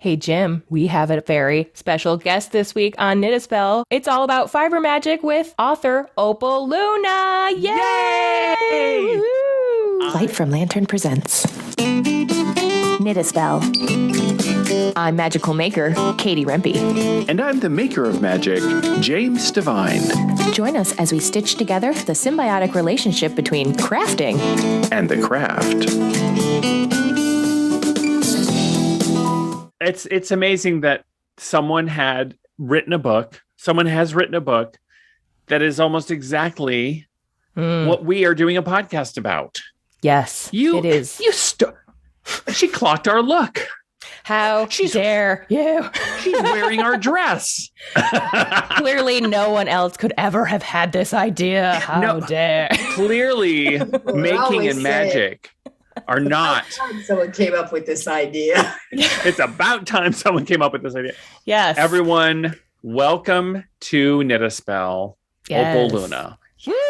Hey, Jim, we have a very special guest this week on Knit a Spell. It's all about fiber magic with author Opal Luna. Yay! Woo-hoo! Light from Lantern presents Knit a Spell. I'm magical maker, Katie Rempe. And I'm the maker of magic, James Devine. Join us as we stitch together the symbiotic relationship between crafting and the craft. It's amazing that someone has written a book that is almost exactly what we are doing a podcast about. Yes, it is. She clocked our look. How dare you? She's wearing our dress. Clearly, no one else could ever have had this idea. How dare. Clearly, making and magic are not. Someone came up with this idea. It's about time someone came up with this idea. Yes. Everyone, welcome to Knit a Spell, Opal Luna. Woo!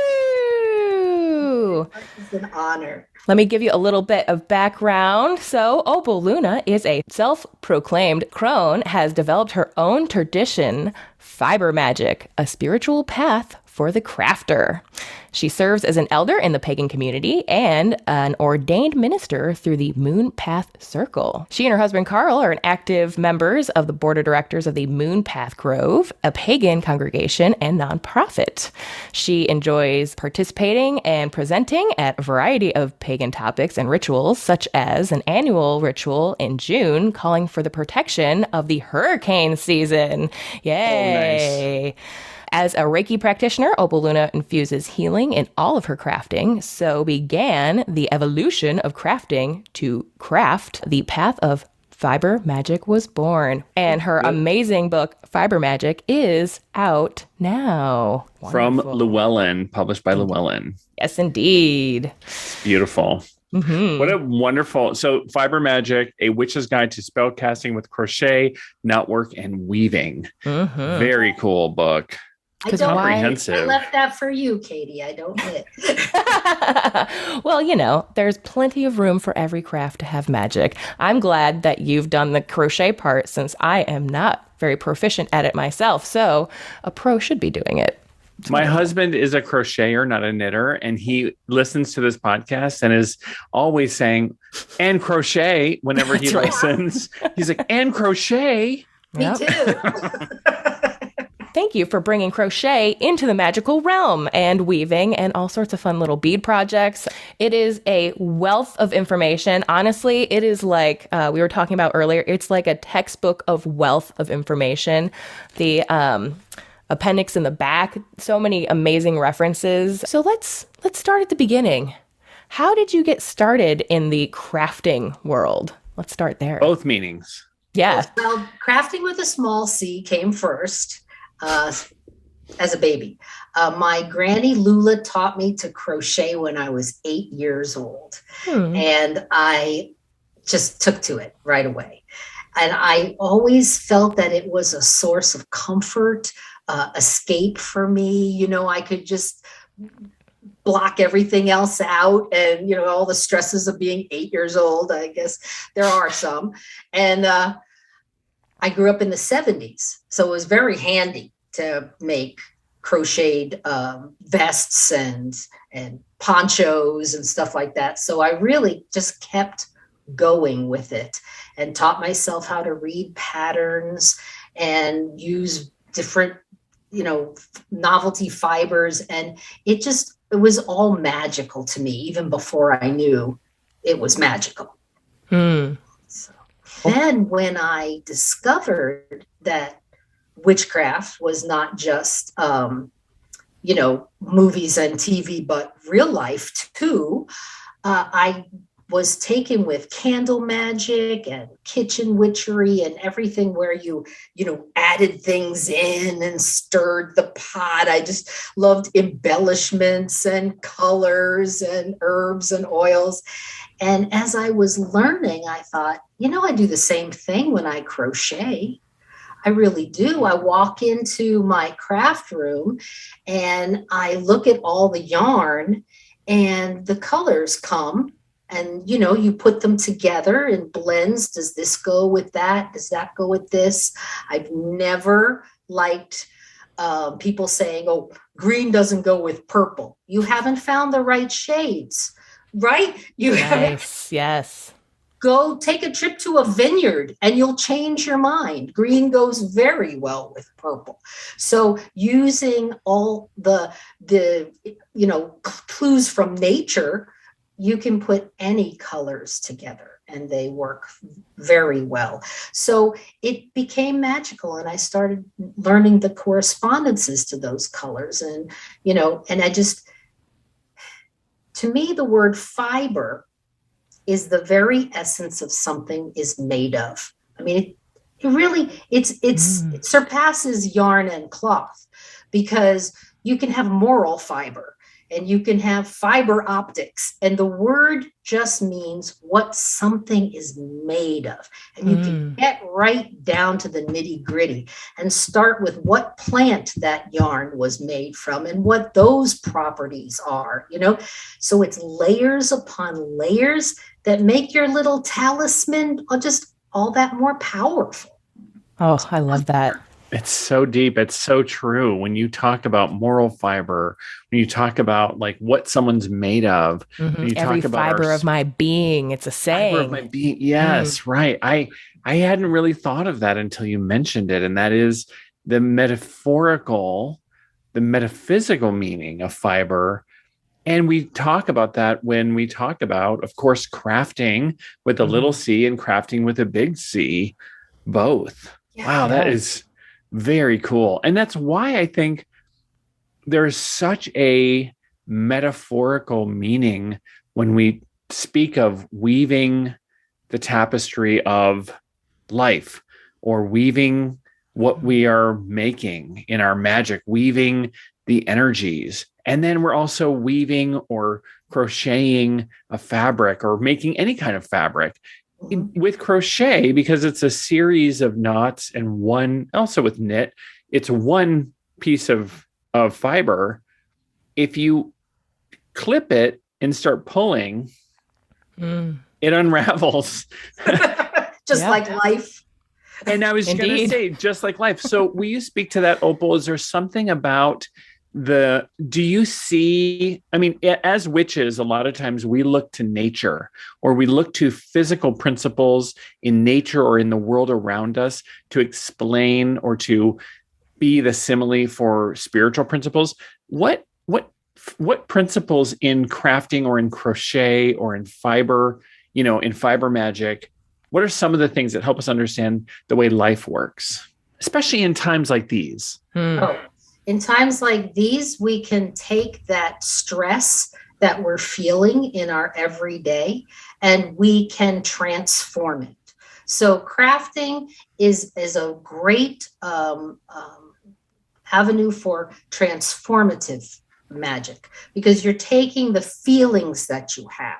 It's an honor. Let me give you a little bit of background. So, Opal Luna is a self-proclaimed crone, has developed her own tradition, fiber magic, a spiritual path for the crafter. She serves as an elder in the pagan community and an ordained minister through the Moon Path Circle. She and her husband Carl are active members of the board of directors of the Moon Path Grove, a pagan congregation and nonprofit. She enjoys participating and presenting at a variety of pagan topics and rituals, such as an annual ritual in June calling for the protection of the hurricane season. Yay! Oh, nice. As a Reiki practitioner, Opal Luna infuses healing in all of her crafting, so began the evolution of crafting to craft. The path of fiber magic was born, and her amazing book, Fiber Magic, is out now. From Wonderful. Llewellyn, published by Llewellyn. Yes, indeed. Beautiful. Mm-hmm. What a wonderful. So, Fiber Magic, a witch's guide to spell casting with crochet, knotwork, and weaving. Mm-hmm. Very cool book. Comprehensive. I left that for you, Katie. I don't knit. Well, there's plenty of room for every craft to have magic. I'm glad that you've done the crochet part since I am not very proficient at it myself. So a pro should be doing it. My husband is a crocheter, not a knitter, and he listens to this podcast and is always saying, and crochet, whenever he listens. He's like, and crochet. Me too. Thank you for bringing crochet into the magical realm and weaving and all sorts of fun little bead projects. It is a wealth of information. Honestly, it is like we were talking about earlier. It's like a textbook of wealth of information. The appendix in the back, so many amazing references. So let's start at the beginning. How did you get started in the crafting world? Let's start there. Both meanings. Yeah. Well, crafting with a small C came first. As a baby. My granny Lula taught me to crochet when I was 8 years old. And I just took to it right away. And I always felt that it was a source of comfort, escape for me. I could just block everything else out and, all the stresses of being 8 years old. I guess there are some. And I grew up in the 70s, so it was very handy to make crocheted vests and ponchos and stuff like that. So I really just kept going with it and taught myself how to read patterns and use different, novelty fibers. And it was all magical to me, even before I knew it was magical. Then when I discovered that witchcraft was not just, movies and TV, but real life too, I was taken with candle magic and kitchen witchery and everything where you added things in and stirred the pot. I just loved embellishments and colors and herbs and oils. And as I was learning, I thought, I do the same thing when I crochet. I really do. I walk into my craft room and I look at all the yarn and the colors come And, you know, you put them together in blends. Does this go with that? Does that go with this? I've never liked people saying, oh, green doesn't go with purple. You haven't found the right shades, right? Nice. Yes. Go take a trip to a vineyard and you'll change your mind. Green goes very well with purple. So using all the you know, clues from nature, you can put any colors together and they work very well. So it became magical, and I started learning the correspondences to those colors. And, you know, and to me, the word fiber is the very essence of something is made of. I mean, it surpasses yarn and cloth, because you can have moral fiber and you can have fiber optics, and the word just means what something is made of. And you can get right down to the nitty gritty and start with what plant that yarn was made from and what those properties are, you know? So it's layers upon layers that make your little talisman just all that more powerful. Oh, I love that. It's so deep. It's so true. When you talk about moral fiber, when you talk about like what someone's made of, when you Every talk about fiber of my being, it's a saying. Fiber of my being. Yes, right. I hadn't really thought of that until you mentioned it. And that is the metaphysical meaning of fiber. And we talk about that when we talk about, of course, crafting with a little c and crafting with a big C, both. Yeah. Wow, that is very cool. And that's why I think there's such a metaphorical meaning when we speak of weaving the tapestry of life, or weaving what we are making in our magic, weaving the energies. And then we're also weaving or crocheting a fabric, or making any kind of fabric. With crochet, because it's a series of knots and also with knit, it's one piece of fiber. If you clip it and start pulling, it unravels. Just like life. And I was going to say, just like life. So will you speak to that, Opal? Is there something about do you see, I mean, as witches, a lot of times we look to nature, or we look to physical principles in nature or in the world around us to explain or to be the simile for spiritual principles. What principles in crafting or in crochet or in fiber, you know, in fiber magic, what are some of the things that help us understand the way life works, especially in times like these? In times like these, we can take that stress that we're feeling in our everyday and we can transform it. So crafting is a great avenue for transformative magic, because you're taking the feelings that you have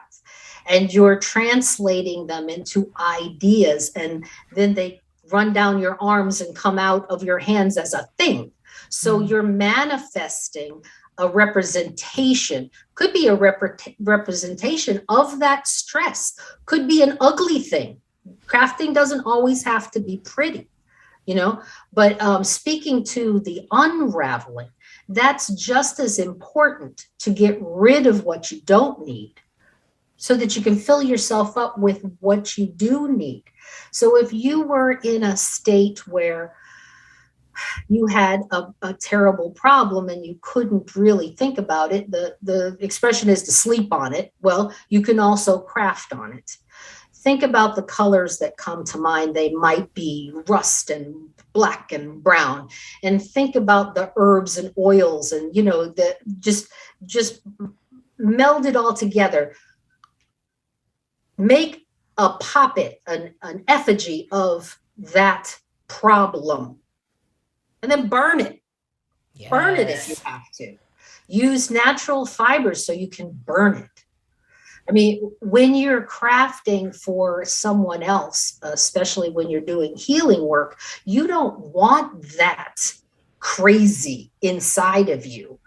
and you're translating them into ideas, and then they run down your arms and come out of your hands as a thing. So you're manifesting a representation, could be a representation of that stress, could be an ugly thing. Crafting doesn't always have to be pretty, you know, but speaking to the unraveling, that's just as important, to get rid of what you don't need so that you can fill yourself up with what you do need. So if you were in a state where you had a terrible problem and you couldn't really think about it, the expression is to sleep on it. Well, you can also craft on it. Think about the colors that come to mind. They might be rust and black and brown. And think about the herbs and oils and, you know, the just meld it all together. Make a puppet, an effigy of that problem. And then burn it. Yes. Burn it if you have to. Use natural fibers so you can burn it. I mean, when you're crafting for someone else, especially when you're doing healing work, you don't want that crazy inside of you.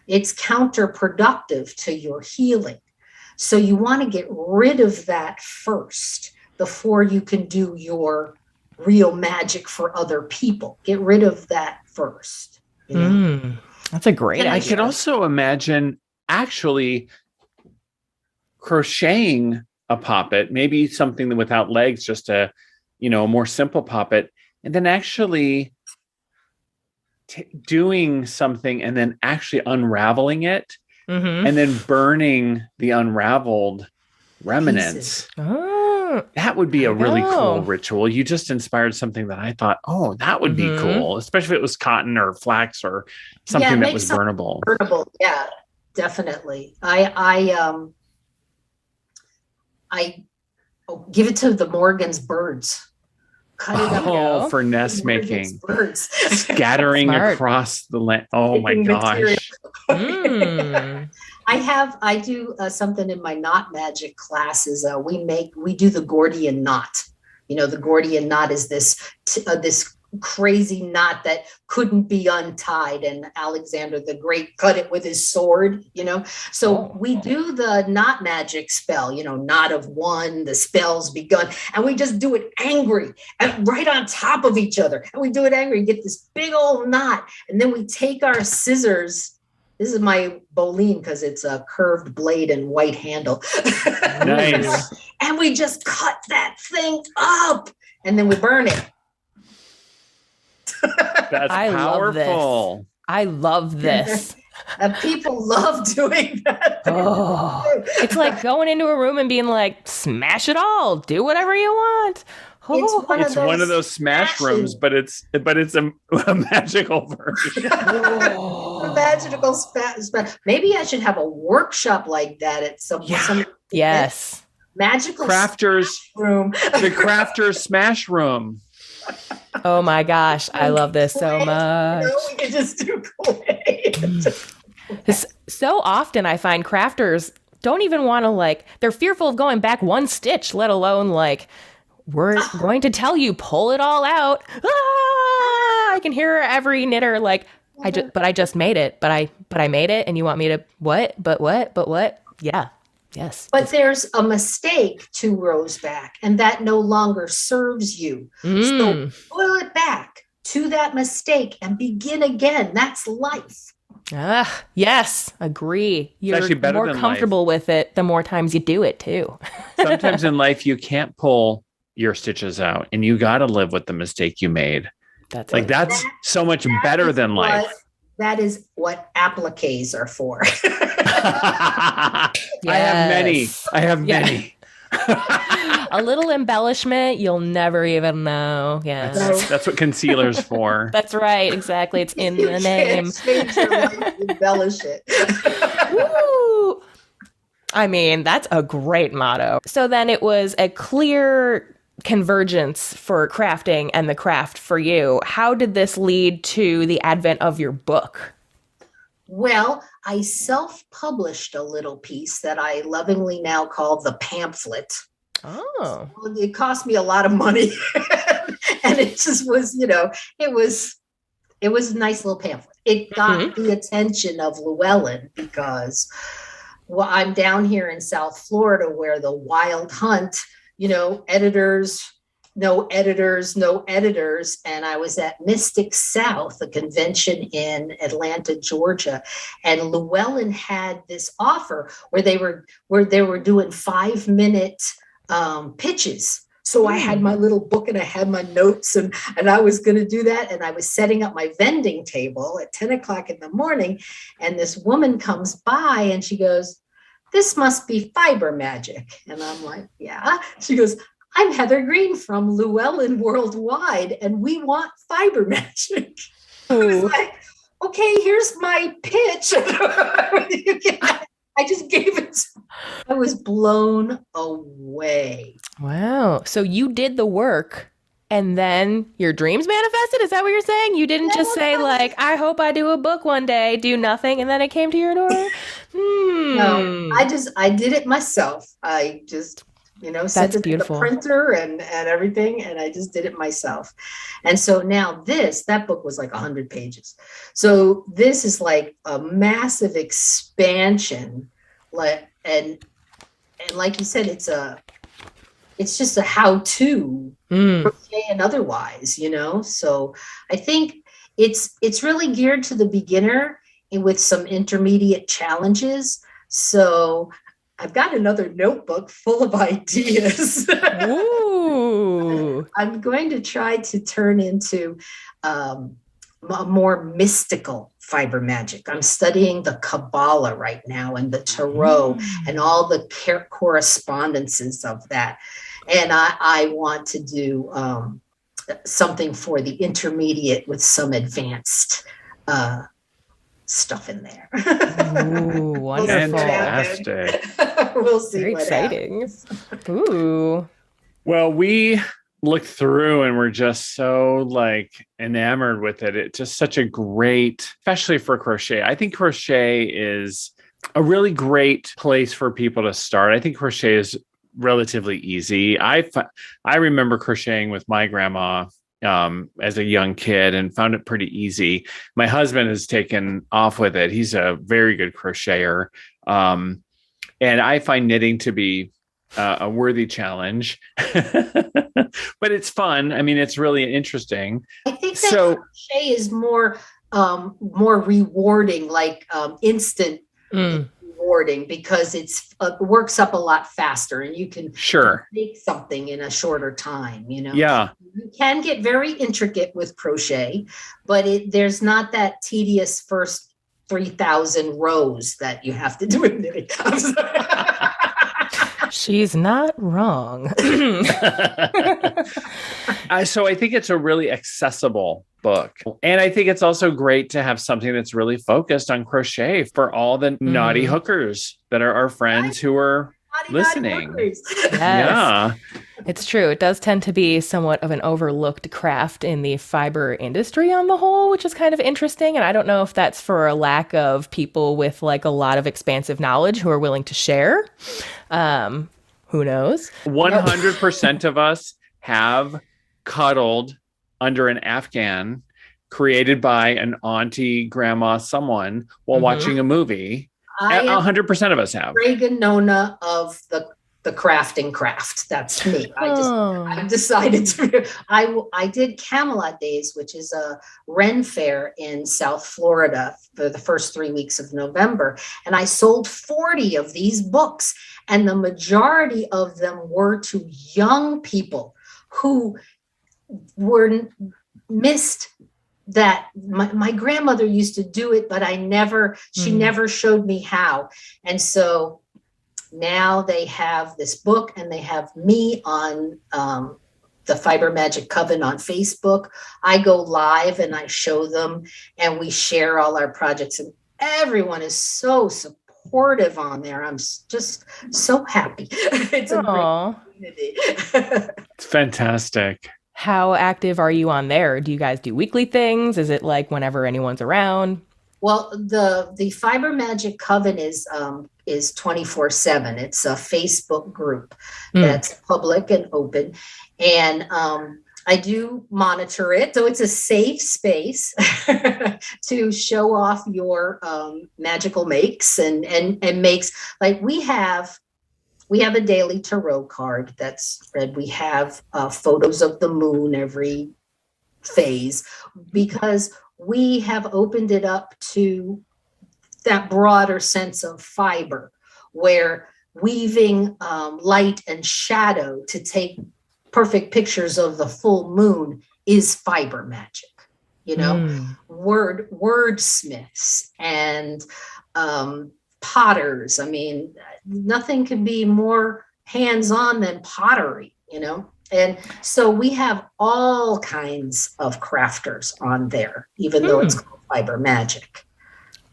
It's counterproductive to your healing. So you want to get rid of that first before you can do your real magic for other people. Get rid of that first. You know? That's a great idea. I could also imagine actually crocheting a poppet, maybe something without legs, just a more simple poppet, and then actually doing something and then actually unraveling it and then burning the unraveled remnants. That would be a really cool ritual. You just inspired something that I thought, oh, that would be cool, especially if it was cotton or flax or something that was burnable. Burnable, yeah, definitely. I give it to the Morgan's birds. Cut it up for nest making. Birds. Scattering across the land. Oh my gosh. I do something in my knot magic classes. We do the Gordian knot. The Gordian knot is this crazy knot that couldn't be untied, and Alexander the Great cut it with his sword. So we do the knot magic spell. Knot of one, the spell's begun, and we just do it angry and right on top of each other, and we do it angry, get this big old knot, and then we take our scissors. This is my Boline because it's a curved blade and white handle. Nice. And we just cut that thing up, and then we burn it. That's powerful. I love this. And people love doing that. It's like going into a room and being like, smash it all, do whatever you want. It's one of those smash rooms, but it's a magical version. A magical smash. Maybe I should have a workshop like that at some. Yes. Magical crafters room. The crafters smash room. Oh my gosh, I love this so much. We can just do clay. So often I find crafters don't even want to they're fearful of going back one stitch, let alone we're going to tell you, pull it all out. I can hear every knitter I just made it, but I made it, and you want me to what? But what? Yeah. Yes. But there's a mistake 2 rows back, and that no longer serves you. So pull it back to that mistake and begin again. That's life. Yes, agree. You're actually better more than comfortable with it the more times you do it too. Sometimes in life you can't pull your stitches out, and you got to live with the mistake you made. That's so much better than life. That is what appliques are for. Yes. I have many. A little embellishment, you'll never even know. Yeah, that's what concealer's for. That's right, exactly. It's in the name. Change your life, embellish it. Woo! I mean, that's a great motto. So then it was a clear convergence for crafting and the craft for you. How did this lead to the advent of your book? Well, I self-published a little piece that I lovingly now call the pamphlet. Oh. So it cost me a lot of money. And it just was, it was a nice little pamphlet. It got the attention of Llewellyn because I'm down here in South Florida where the wild hunt, editors, no editors. And I was at Mystic South, a convention in Atlanta, Georgia. And Llewellyn had this offer where they were doing 5-minute pitches. So I had my little book and I had my notes and I was going to do that. And I was setting up my vending table at 10 o'clock in the morning. And this woman comes by and she goes, "This must be fiber magic." And I'm like, "Yeah." She goes, "I'm Heather Green from Llewellyn Worldwide, and we want fiber magic." I was like, "Okay, here's my pitch." I just gave it. I was blown away. Wow. So you did the work and then your dreams manifested? Is that what you're saying? You didn't just say I hope I do a book one day, do nothing, and then it came to your door? No, I did it myself. I just, sent it beautiful. to the printer and everything. And I just did it myself. And so now that book was 100 pages. So this is a massive expansion. And and like you said, it's just a how-to crochet and otherwise, So I think it's really geared to the beginner and with some intermediate challenges. So I've got another notebook full of ideas. Ooh. I'm going to try to turn into a more mystical fiber magic. I'm studying the Kabbalah right now and the Tarot and all the correspondences of that. And I want to do something for the intermediate with some advanced stuff in there. Ooh, wonderful. Fantastic. We'll see. Very what exciting. happens. Ooh. Well, we looked through and we're just so enamored with it. It's just such a great, especially for crochet. I think crochet is a really great place for people to start. I think crochet is relatively easy. I remember crocheting with my grandma as a young kid and found it pretty easy. My husband has taken off with it. He's a very good crocheter. And I find knitting to be a worthy challenge, but it's fun. I mean, it's really interesting. I think that crochet is more rewarding, instant rewarding, because it works up a lot faster and you can make something in a shorter time, Yeah. You can get very intricate with crochet, but there's not that tedious first 3,000 rows that you have to do with knitting. She's not wrong. So I think it's a really accessible book. And I think it's also great to have something that's really focused on crochet for all the naughty hookers that are our friends who are listening. Yes. Yeah. It's true. It does tend to be somewhat of an overlooked craft in the fiber industry on the whole, which is kind of interesting. And I don't know if that's for a lack of people with a lot of expansive knowledge who are willing to share. Who knows? 100% of us have cuddled under an Afghan created by an auntie, grandma, someone while watching a movie. 100% of us have. Reagan Nona of the crafting craft. That's me. I've decided to. I did Camelot Days, which is a Ren fair in South Florida for the first 3 weeks of November, and I sold 40 of these books, and the majority of them were to young people who were missed. That my grandmother used to do it, but she never showed me how. And so now they have this book and they have me on the Fiber Magic Coven on Facebook. I go live and I show them and we share all our projects, and everyone is so supportive on there. I'm just so happy. It's a great community. It's fantastic. How active are you on there? Do you guys do weekly things? Is it whenever anyone's around? Well, the Fiber Magic Coven is 24/7. It's a Facebook group that's public and open, and I do monitor it, so it's a safe space to show off your magical makes and makes. We have a daily tarot card that's read. We have photos of the moon every phase, because we have opened it up to that broader sense of fiber, where weaving light and shadow to take perfect pictures of the full moon is fiber magic. Wordsmiths and potters. I mean, nothing can be more hands-on than pottery, And so we have all kinds of crafters on there, even though it's called Fiber Magic.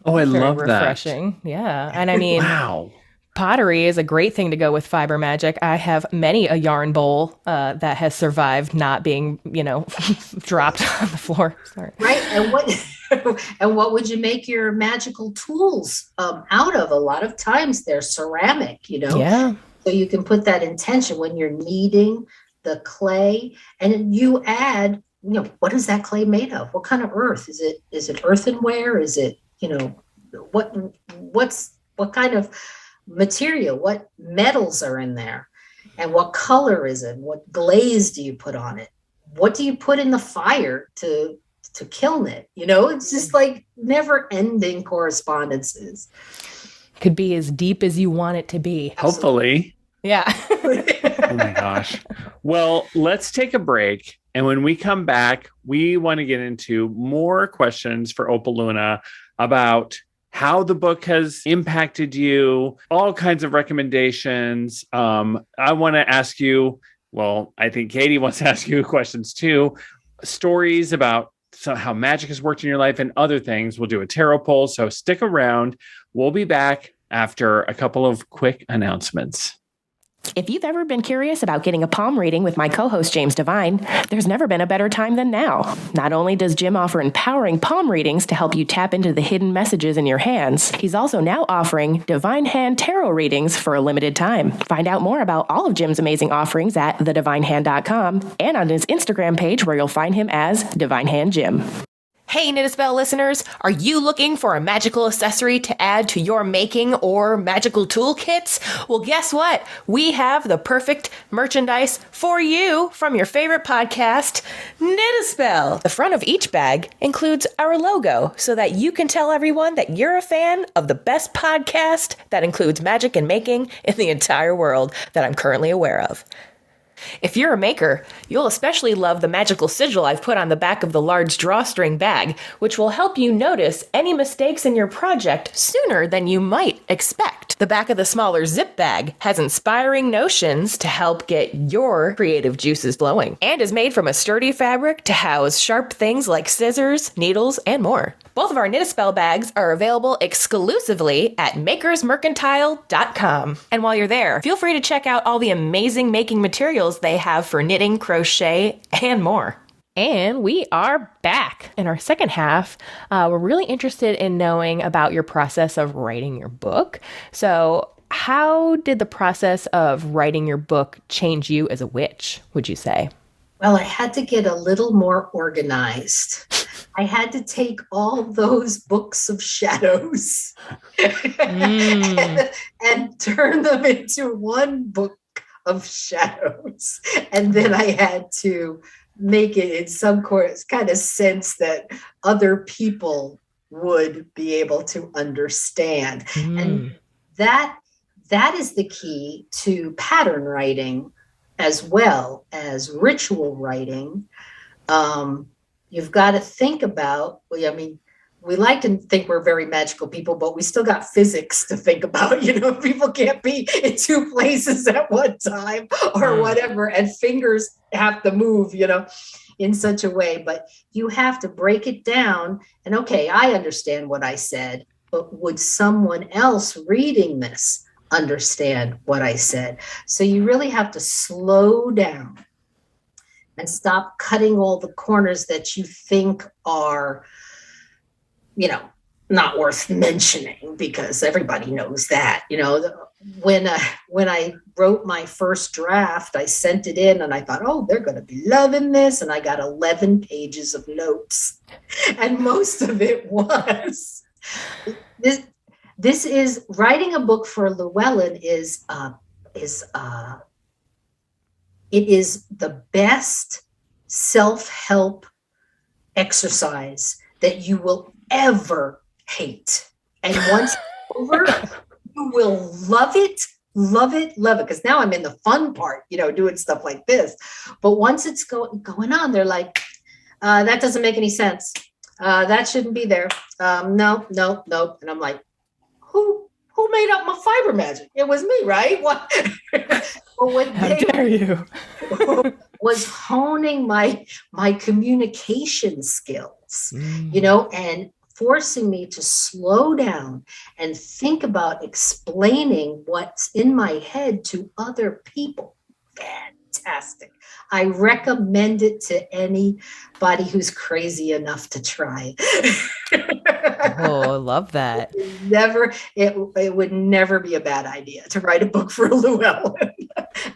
Oh, I love that. Refreshing. Yeah. And I mean, wow. Pottery is a great thing to go with Fiber Magic. I have many a yarn bowl that has survived not being, dropped on the floor. Sorry. Right. And what would you make your magical tools out of? A lot of times they're ceramic, Yeah. So you can put that intention when you're kneading the clay, and you add, what is that clay made of? What kind of earth? Is it earthenware? Is it, what kind of material, what metals are in there, and what color is it? What glaze do you put on it? What do you put in the fire to kiln it? It's just like never ending correspondences. Could be as deep as you want it to be. Hopefully. Yeah. Oh my gosh. Well, let's take a break. And when we come back, we want to get into more questions for Opal Luna about how the book has impacted you, all kinds of recommendations. I want to ask you, well, I think Katie wants to ask you questions too, stories about how magic has worked in your life and other things. We'll do a tarot poll. So stick around. We'll be back after a couple of quick announcements. If you've ever been curious about getting a palm reading with my co-host James Devine, there's never been a better time than now. Not only does Jim offer empowering palm readings to help you tap into the hidden messages in your hands, he's also now offering Divine Hand Tarot readings for a limited time. Find out more about all of Jim's amazing offerings at thedivinehand.com and on his Instagram page where you'll find him as Divine Hand Jim. Hey, Knit a Spell listeners, are you looking for a magical accessory to add to your making or magical toolkits? Well, guess what? We have the perfect merchandise for you from your favorite podcast, Knit a Spell. The front of each bag includes our logo so that you can tell everyone that you're a fan of the best podcast that includes magic and making in the entire world that I'm currently aware of. If you're a maker, you'll especially love the magical sigil I've put on the back of the large drawstring bag, which will help you notice any mistakes in your project sooner than you might expect. The back of the smaller zip bag has inspiring notions to help get your creative juices flowing, and is made from a sturdy fabric to house sharp things like scissors, needles, and more. Both of our Knit a Spell bags are available exclusively at makersmercantile.com. And while you're there, feel free to check out all the amazing making materials they have for knitting, crochet, and more. And we are back. In our second half, we're really interested in knowing about your process of writing your book. So how did the process of writing your book change you as a witch, would you say? Well, I had to get a little more organized. I had to take all those books of shadows and turn them into one book of shadows. And then I had to make it in some kind of sense that other people would be able to understand. And that is the key to pattern writing as well as ritual writing. You've got to think about, we like to think we're very magical people, but we still got physics to think about. People can't be in two places at one time or whatever, and fingers have to move, in such a way. But you have to break it down. And okay, I understand what I said, but would someone else reading this understand what I said? So you really have to slow down and stop cutting all the corners that you think are, not worth mentioning, because everybody knows that. When I wrote my first draft, I sent it in and I thought, oh, they're going to be loving this. And I got 11 pages of notes. And most of it was this is writing a book for Llewellyn is it is the best self-help exercise that you will ever hate. And once it's over, you will love it. Because now I'm in the fun part, doing stuff like this. But once it's going on, they're like, that doesn't make any sense. That shouldn't be there. No. And I'm like, who made up my fiber magic? It was me, right? What? How dare you? Was honing my communication skills, and forcing me to slow down and think about explaining what's in my head to other people. Fantastic. I recommend it to anybody who's crazy enough to try. Oh, I love that. It would never be a bad idea to write a book for Llewellyn.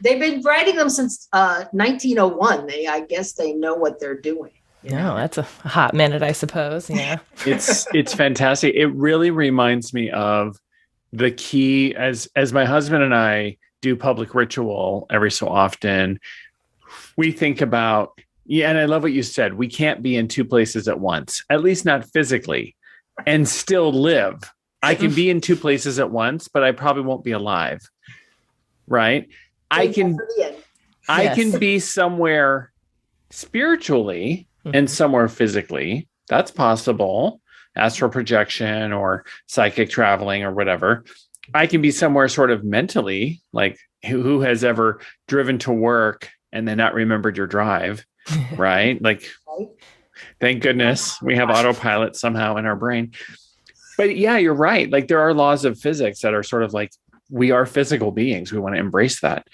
They've been writing them since 1901. I guess they know what they're doing. No, that's a hot minute, I suppose. Yeah. It's fantastic. It really reminds me of the key, as my husband and I do public ritual every so often, we think about, and I love what you said, we can't be in two places at once, at least not physically, and still live. I can be in two places at once, but I probably won't be alive. Right? I can be somewhere spiritually and somewhere physically. That's possible. Astral projection or psychic traveling or whatever. I can be somewhere sort of mentally, like who has ever driven to work and then not remembered your drive, right? Like, thank goodness we have autopilot somehow in our brain. But yeah, you're right. Like there are laws of physics that are sort of like, we are physical beings. We want to embrace that.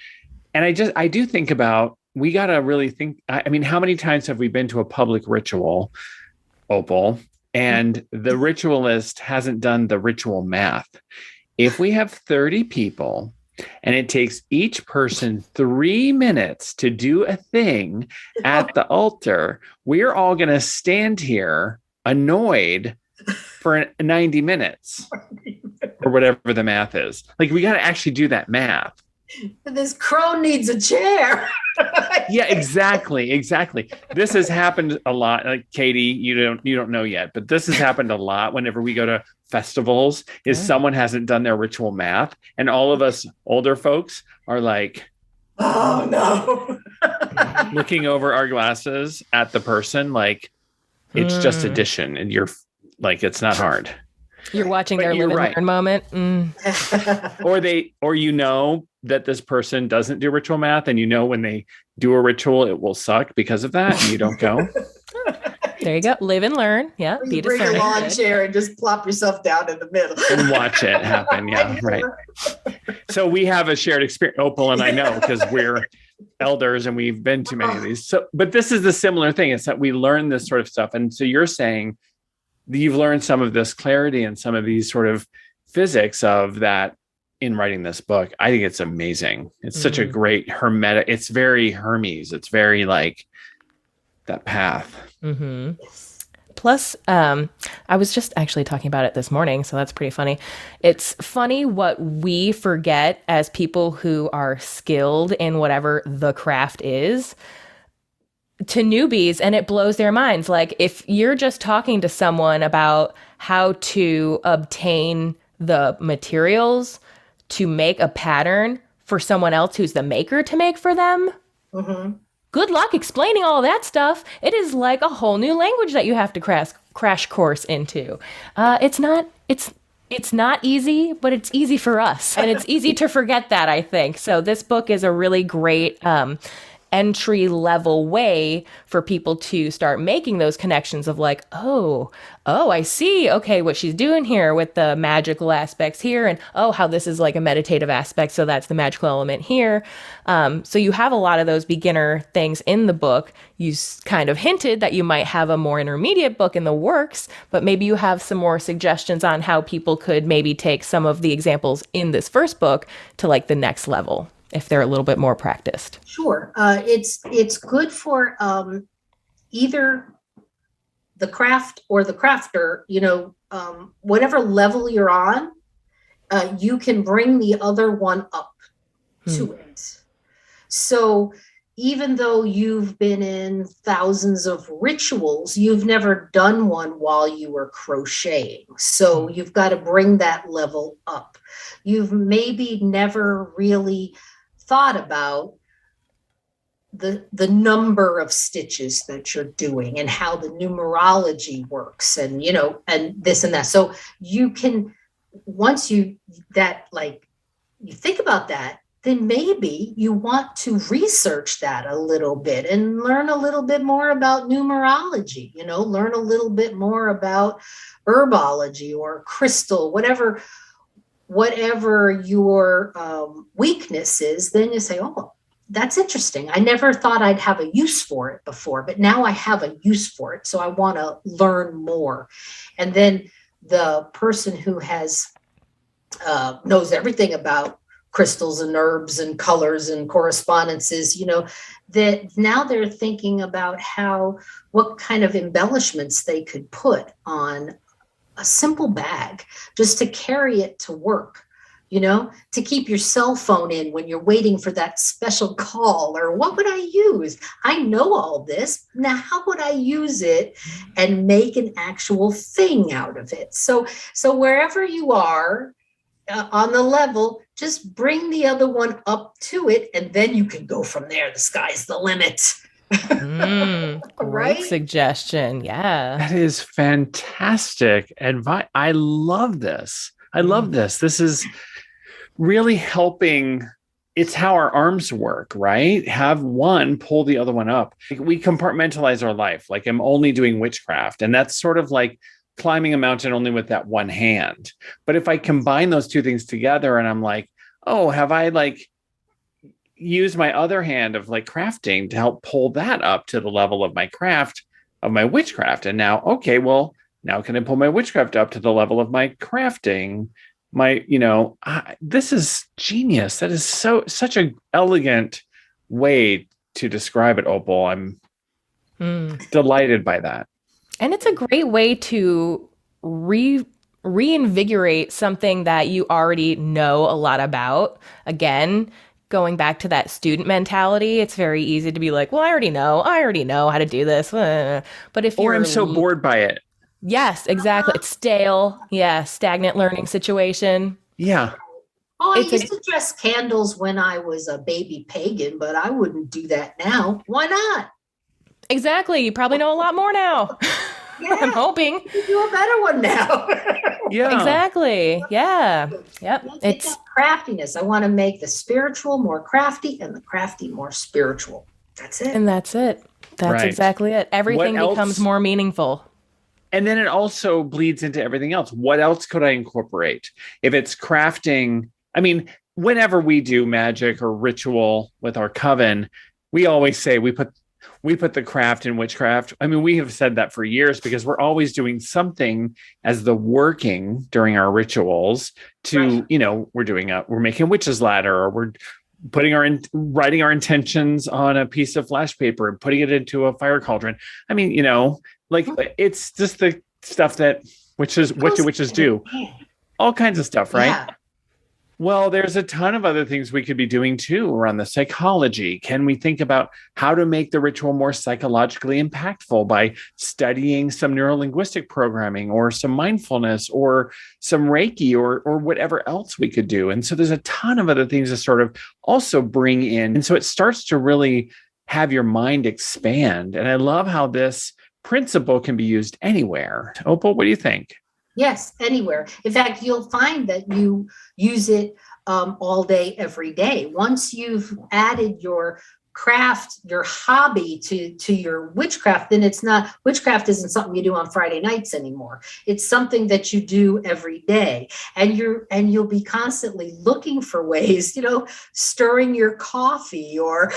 And I do think about, we got to really think, I mean, how many times have we been to a public ritual, Opal, and the ritualist hasn't done the ritual math? If we have 30 people and it takes each person 3 minutes to do a thing at the altar, we're all going to stand here annoyed for 90 minutes or whatever the math is. Like, we got to actually do that math. This crone needs a chair. Yeah, exactly. This has happened a lot. Like, Katie, you don't know yet, but this has happened a lot whenever we go to festivals, is someone hasn't done their ritual math. And all of us older folks are like, oh no. looking over our glasses at the person like it's just addition. And you're like, it's not hard. You're watching their live and learn moment. Or you know that this person doesn't do ritual math, and you know when they do a ritual, it will suck because of that, and you don't go. There you go. Live and learn. Yeah. You bring a lawn chair and just plop yourself down in the middle. And watch it happen. Yeah, right. So we have a shared experience, Opal and I know, because we're elders and we've been to many of these. So, but this is the similar thing. It's that we learn this sort of stuff. And so you're saying you've learned some of this clarity and some of these sort of physics of that in writing this book. I think it's amazing. It's such a great hermetic. It's very Hermes. It's very like that path. Mm-hmm. Plus, I was just actually talking about it this morning, so that's pretty funny. It's funny what we forget as people who are skilled in whatever the craft is to newbies, and it blows their minds. Like, if you're just talking to someone about how to obtain the materials to make a pattern for someone else who's the maker to make for them, good luck explaining all that stuff. It is like a whole new language that you have to crash course into. It's not easy, but it's easy for us, and it's easy to forget that, I think. So this book is a really great entry level way for people to start making those connections of like, oh, I see. Okay, what she's doing here with the magical aspects here, and how this is like a meditative aspect. So that's the magical element here. So you have a lot of those beginner things in the book. You kind of hinted that you might have a more intermediate book in the works, but maybe you have some more suggestions on how people could maybe take some of the examples in this first book to like the next level, if they're a little bit more practiced. Sure. It's good for either the craft or the crafter, whatever level you're on, you can bring the other one up to it. So even though you've been in thousands of rituals, you've never done one while you were crocheting. So you've got to bring that level up. You've maybe never really thought about the number of stitches that you're doing and how the numerology works, and and this and that. So you can, once you think about that, then maybe you want to research that a little bit and learn a little bit more about numerology, learn a little bit more about herbology or crystal, whatever your weakness is. Then you say, oh, that's interesting. I never thought I'd have a use for it before, but now I have a use for it. So I want to learn more. And then the person who has knows everything about crystals and herbs and colors and correspondences, that now they're thinking about what kind of embellishments they could put on a simple bag just to carry it to work. to keep your cell phone in when you're waiting for that special call, or what would I use? I know all this. Now, how would I use it and make an actual thing out of it? So wherever you are on the level, just bring the other one up to it, and then you can go from there. The sky's the limit. Great Right? suggestion. Yeah. That is fantastic advice. I love this. I love this. This is really helping. It's how our arms work, right? Have one pull the other one up. We compartmentalize our life. Like, I'm only doing witchcraft. And that's sort of like climbing a mountain only with that one hand. But if I combine those two things together and I'm like, oh, have I like used my other hand of like crafting to help pull that up to the level of my craft, of my witchcraft? And now, okay, well, now can I pull my witchcraft up to the level of my crafting? This is genius. That is such an elegant way to describe it, Opal. I'm delighted by that. And it's a great way to reinvigorate something that you already know a lot about. Again, going back to that student mentality, it's very easy to be like, well, I already know how to do this. But if I'm so bored by it. Yes, exactly. It's stale. Yeah, stagnant learning situation. Yeah. Oh, I used to dress candles when I was a baby pagan, but I wouldn't do that now. Why not? Exactly. You probably know a lot more now. Yeah, I'm hoping. you do a better one now. Yeah. Exactly. Yeah. Yep. It's craftiness. I want to make the spiritual more crafty and the crafty more spiritual. That's it. And that's it. That's exactly it. Everything becomes more meaningful. And then it also bleeds into everything else. What else could I incorporate? If it's crafting, I mean, whenever we do magic or ritual with our coven, we always say we put the craft in witchcraft. I mean, we have said that for years because we're always doing something as the working during our rituals to, we're making a witch's ladder, or we're writing our intentions on a piece of flash paper and putting it into a fire cauldron. I mean, it's just the stuff that witches do. All kinds of stuff, right? Yeah. Well, there's a ton of other things we could be doing too around the psychology. Can we think about how to make the ritual more psychologically impactful by studying some neurolinguistic programming or some mindfulness or some Reiki or whatever else we could do? And so there's a ton of other things to sort of also bring in. And so it starts to really have your mind expand. And I love how this principle can be used anywhere. Opal, what do you think? Yes, anywhere. In fact, you'll find that you use it all day, every day. Once you've added your craft, your hobby to your witchcraft, then witchcraft isn't something you do on Friday nights anymore. It's something that you do every day. And you'll be constantly looking for ways, stirring your coffee or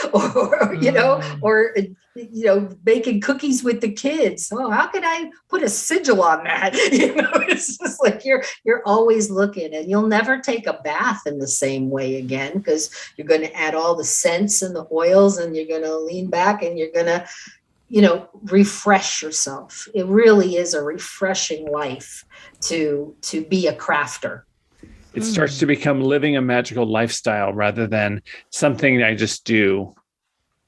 baking cookies with the kids. Oh, how can I put a sigil on that? It's just like you're always looking, and you'll never take a bath in the same way again, because you're going to add all the scents and the oils, and you're going to lean back and you're going to, refresh yourself. It really is a refreshing life to be a crafter. It starts to become living a magical lifestyle rather than something I just do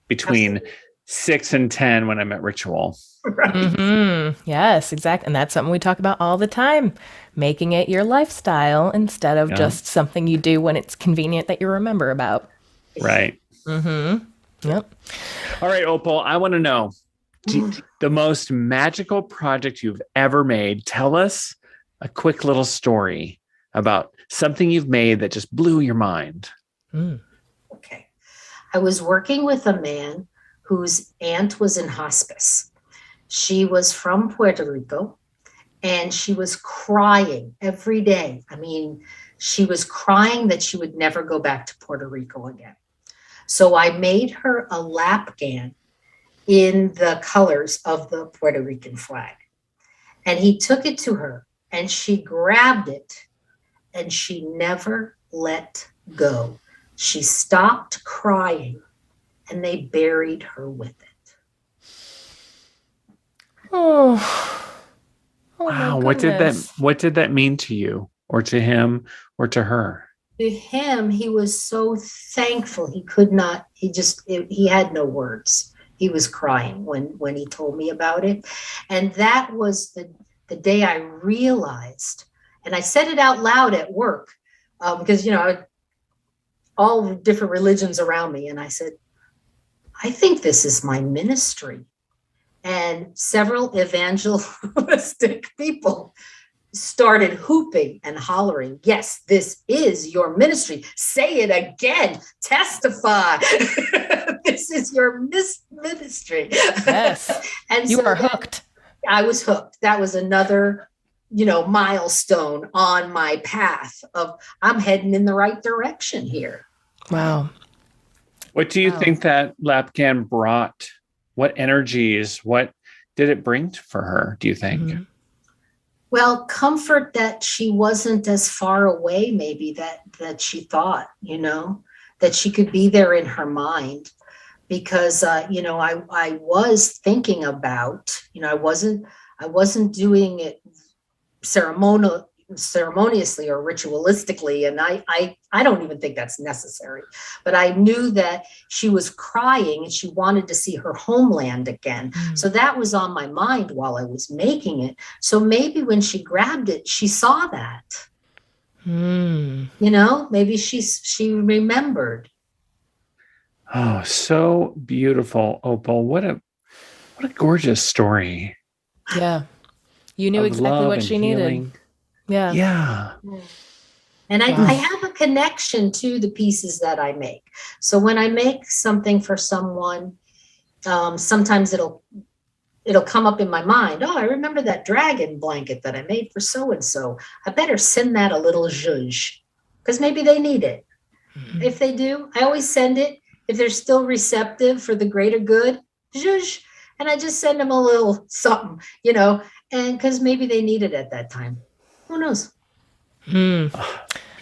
between 6 and 10 when I'm at ritual. Right. Mm-hmm. Yes, exactly. And that's something we talk about all the time, making it your lifestyle instead of just something you do when it's convenient that you remember about. Right. Mm-hmm. Yep. All right, Opal, I want to know the most magical project you've ever made. Tell us a quick little story about something you've made that just blew your mind. Okay. I was working with a man whose aunt was in hospice. She was from Puerto Rico, and she was crying every day. I mean, she was crying that she would never go back to Puerto Rico again. So I made her a Lapkin in the colors of the Puerto Rican flag. And he took it to her, and she grabbed it, and she never let go. She stopped crying, and they buried her with it. Oh wow. What did that mean to you, or to him, or to her? to him, he was so thankful. He could not, he had no words. He was crying when he told me about it. And that was the day I realized, and I said it out loud at work, because, all different religions around me. And I said, I think this is my ministry. And several evangelistic people started hooping and hollering, yes, this is your ministry. Say it again. Testify. This is your ministry. Yes. And you are hooked. I was hooked. That was another, milestone on my path of I'm heading in the right direction here. Wow. What do you think that Lapkin brought? What energies, what did it bring for her, do you think? Mm-hmm. Well, comfort that she wasn't as far away, maybe that she thought, that she could be there in her mind. Because, I was thinking about, I wasn't doing it ceremoniously or ritualistically. And I don't even think that's necessary. But I knew that she was crying and she wanted to see her homeland again. Mm. So that was on my mind while I was making it. So maybe when she grabbed it, she saw that. Mm. Maybe she remembered. Oh, so beautiful, Opal. What a gorgeous story. Yeah. You knew exactly what she needed. Yeah. Yeah. And I have a connection to the pieces that I make. So when I make something for someone, sometimes it'll come up in my mind. Oh, I remember that dragon blanket that I made for so-and-so. I better send that a little zhuzh because maybe they need it. Mm-hmm. If they do, I always send it. If they're still receptive for the greater good, zhuzh. And I just send them a little something, and because maybe they need it at that time. Who knows? Oh,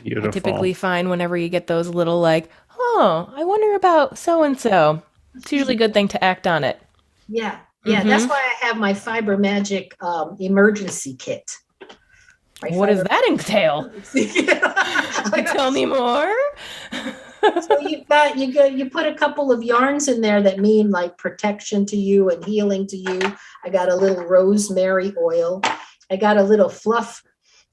beautiful. I typically find whenever you get those little I wonder about so-and-so. It's usually a good thing to act on it. Yeah. Yeah. Mm-hmm. That's why I have my Fiber Magic emergency kit. What does that entail? Tell me more. So you put a couple of yarns in there that mean like protection to you and healing to you. I got a little rosemary oil. I got a little fluff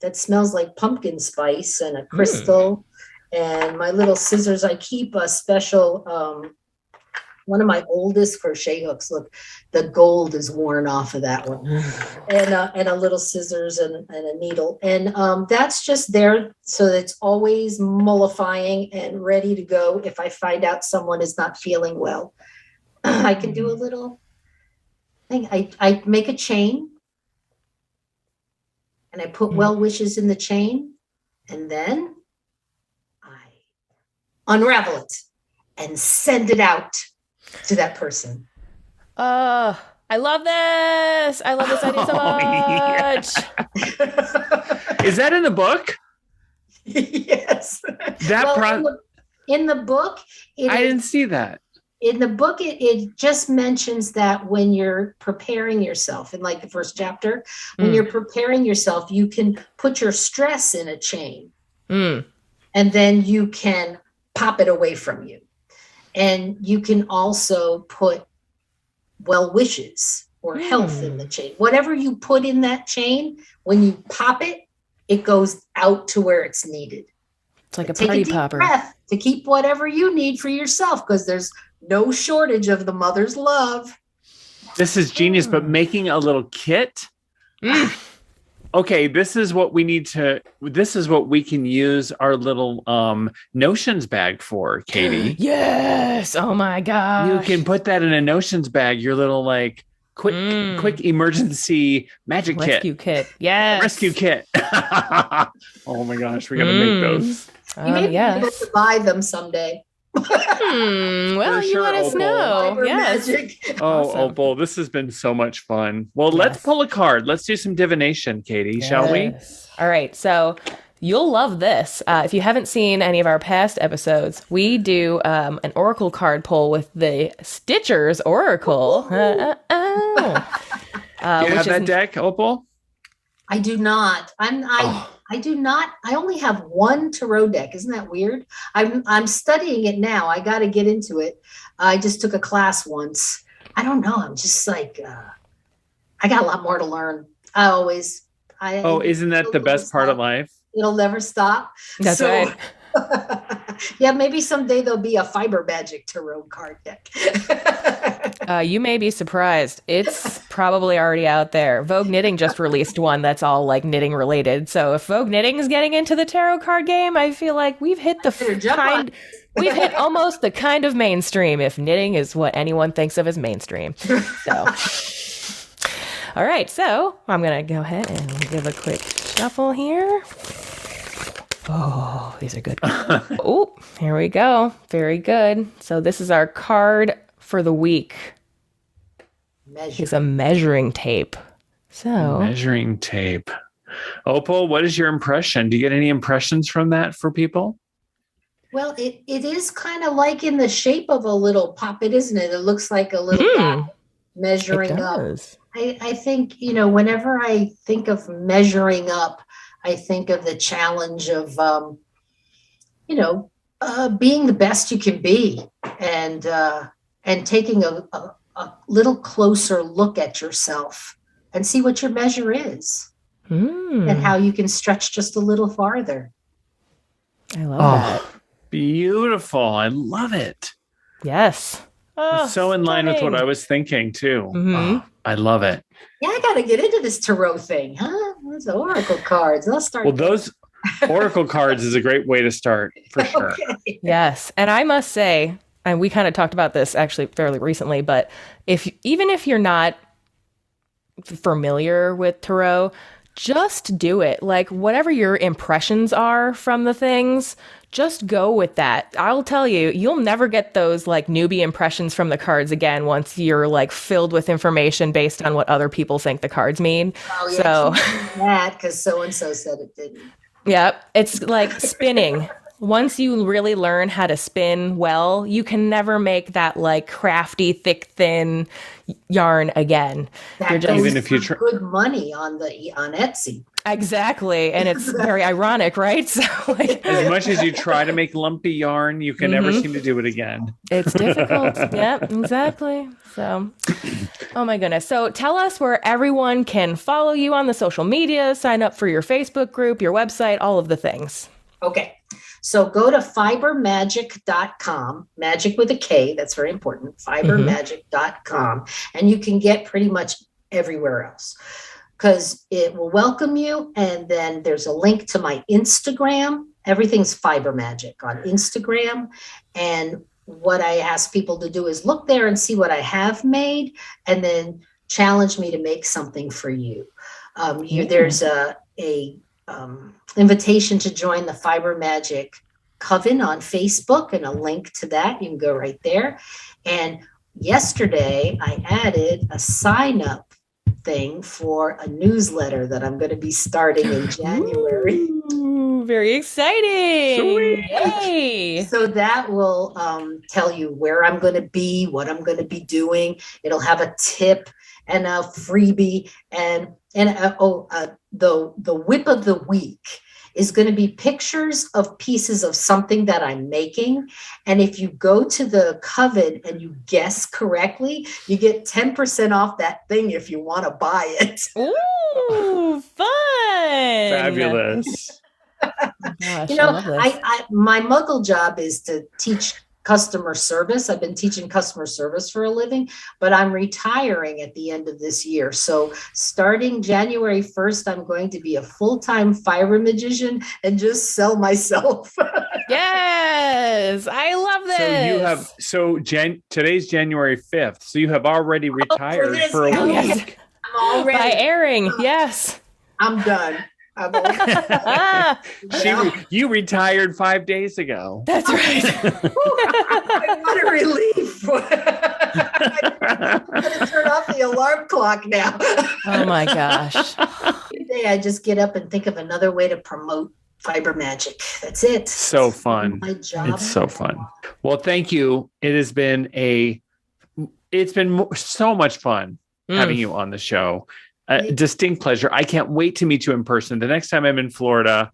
that smells like pumpkin spice and a crystal. And my little scissors. I keep a special one of my oldest crochet hooks. Look, the gold is worn off of that one. And a little scissors and a needle. And that's just there so that it's always mollifying and ready to go. If I find out someone is not feeling well, I can do a little thing. I make a chain and I put well wishes in the chain. And then I unravel it and send it out to that person. I love this. I love this idea so much. Is that in the book? Yes. In the book, I didn't see that. In the book, it just mentions that when you're preparing yourself, in like the first chapter, when you're preparing yourself, you can put your stress in a chain, and then you can pop it away from you. And you can also put well wishes or health in the chain. Whatever you put in that chain, when you pop it, it goes out to where it's needed. It's like a party popper. Breath to keep whatever you need for yourself, because there's no shortage of the mother's love. This is genius, but making a little kit. Okay, this is what we can use our little notions bag for, Katie. Yes. Oh my gosh. You can put that in a notions bag, your little quick emergency magic rescue kit. Yes. Rescue kit. Oh my gosh, we gotta make those. You may be able to buy them someday. Well, you let us know. Yes. Magic. Awesome. Opal, this has been so much fun. Well, let's pull a card. Let's do some divination, Katie, shall we? All right. So you'll love this. If you haven't seen any of our past episodes, we do an oracle card pull with the Stitchers Oracle. Do you have that deck, Opal? I do not. I do not. I only have one tarot deck. Isn't that weird? I'm studying it now. I got to get into it. I just took a class once. I don't know. I'm just like, I got a lot more to learn. Isn't that the best part of life? It'll never stop. That's right. Yeah, maybe someday there'll be a Fiber Magic tarot card deck. You may be surprised. It's probably already out there. Vogue Knitting just released one that's all like knitting related. So if Vogue Knitting is getting into the tarot card game, I feel like we've hit we've hit almost the kind of mainstream, if knitting is what anyone thinks of as mainstream. So, all right. So I'm going to go ahead and give a quick shuffle here. Oh, these are good. Oh, here we go. Very good. So this is our card for the week. It's a measuring tape. So measuring tape. Opal, what is your impression? Do you get any impressions from that for people? Well, it is kind of like in the shape of a little puppet, isn't it? It looks like a little guy measuring up. I think, whenever I think of measuring up, I think of the challenge of, being the best you can be and taking a little closer look at yourself and see what your measure is and how you can stretch just a little farther. I love that. Beautiful. I love it. Yes. It's so in line with what I was thinking too. Oh, I love it. Yeah, I got to get into this tarot thing, huh? Those oracle cards. I'll start. Well, those oracle cards is a great way to start for sure. Okay. Yes. And I must say, and we kind of talked about this actually fairly recently, but even if you're not familiar with tarot, just do it. Like whatever your impressions are from the things, just go with that. I'll tell you, you'll never get those like newbie impressions from the cards again once you're like filled with information based on what other people think the cards mean. Oh, yeah, so that because so-and-so said it didn't. Yeah, it's like spinning. Once you really learn how to spin well, you can never make that like crafty, thick, thin yarn again. That even if you good money on Etsy. Exactly, and it's very ironic, right? So, like, as much as you try to make lumpy yarn, you can never seem to do it again. It's difficult. Yep, exactly. So, oh my goodness. So tell us where everyone can follow you on the social media, sign up for your Facebook group, your website, all of the things. Okay. So go to fibermagick.com, magic with a K, that's very important, fibermagick.com, and you can get pretty much everywhere else because it will welcome you. And then there's a link to my Instagram. Everything's Fiber Magic on Instagram. And what I ask people to do is look there and see what I have made and then challenge me to make something for you. There's a invitation to join the Fiber Magic Coven on Facebook and a link to that. You can go right there. And yesterday I added a sign up thing for a newsletter that I'm going to be starting in January. Ooh, very exciting. Sweet. Yay. So that will tell you where I'm going to be, what I'm going to be doing. It'll have a tip and a freebie and the whip of the week is going to be pictures of pieces of something that I'm making. And if you go to the coven and you guess correctly, you get 10% off that thing if you want to buy it. Ooh, fun. Fabulous. Gosh, my muggle job is to teach customer service. I've been teaching customer service for a living, but I'm retiring at the end of this year. So starting January 1st, I'm going to be a full-time fiber magician and just sell myself. Yes, I love this. Today's January 5th. So you have already retired for a week. I'm already by airing. Yes. I'm done. You retired 5 days ago. That's right. What a relief. I'm going to turn off the alarm clock now. Oh my gosh. Today I just get up and think of another way to promote Fiber Magic. That's it. So fun. My job. It's so fun. Well, thank you. It's been so much fun having you on the show. A distinct pleasure. I can't wait to meet you in person. The next time I'm in Florida,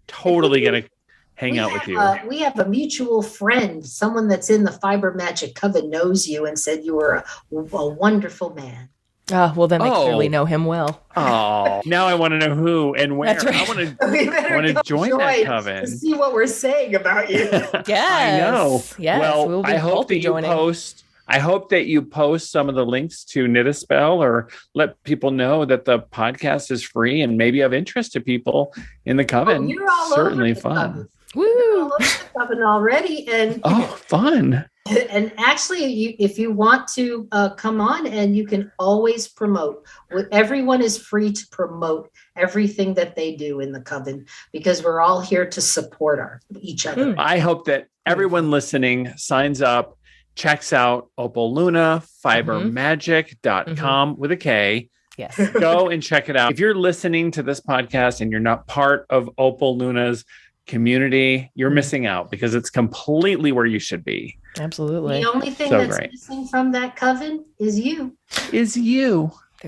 totally going to hang out with you. We have a mutual friend, someone that's in the Fiber Magic Coven knows you and said you were a wonderful man. Oh, well, then I clearly know him well. Oh, now I want to know who and where. That's right. I want to join that coven. To see what we're saying about you. Yes. I know. Yes. Well, I hope that you post. I hope that you post some of the links to Knit a Spell or let people know that the podcast is free and maybe of interest to people in the coven. You're all certainly over the fun. coven. Woo! You're all over the coven already, and fun. And actually, if you want to come on, and you can always promote. Everyone is free to promote everything that they do in the coven because we're all here to support each other. I hope that everyone listening signs up, checks out Opal Luna, fibermagic.com with a K. Yes. Go and check it out. If you're listening to this podcast and you're not part of Opal Luna's community, you're missing out because it's completely where you should be. Absolutely. The only thing that's missing from that coven is you. There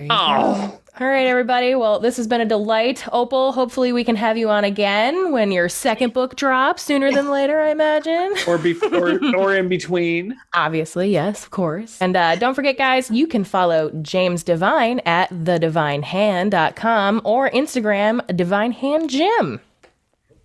you go. All right, everybody. Well, this has been a delight. Opal, hopefully we can have you on again when your second book drops sooner than later, I imagine. Or before or in between. Obviously, yes, of course. And don't forget, guys, you can follow James Devine at thedivinehand.com or Instagram divinehandjim.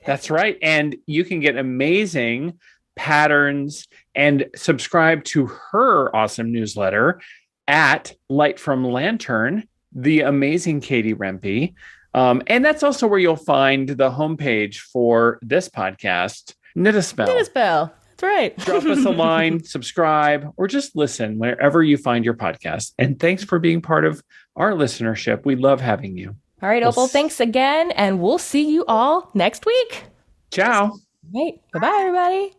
That's right. And you can get amazing patterns and subscribe to her awesome newsletter at Light from Lantern, the amazing Katie Rempe. And that's also where you'll find the homepage for this podcast, Knit a Spell. Knit a Spell. That's right. Drop us a line, subscribe, or just listen wherever you find your podcast. And thanks for being part of our listenership. We love having you. All right, Opal, thanks again. And we'll see you all next week. Ciao. Right. Bye-bye, everybody.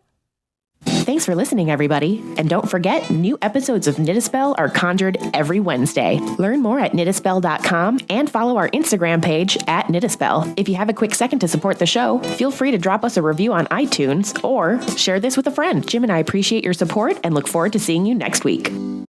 Thanks for listening, everybody. And don't forget, new episodes of Knit a Spell are conjured every Wednesday. Learn more at knitaspell.com and follow our Instagram page at Knit a Spell. If you have a quick second to support the show, feel free to drop us a review on iTunes or share this with a friend. Jim and I appreciate your support and look forward to seeing you next week.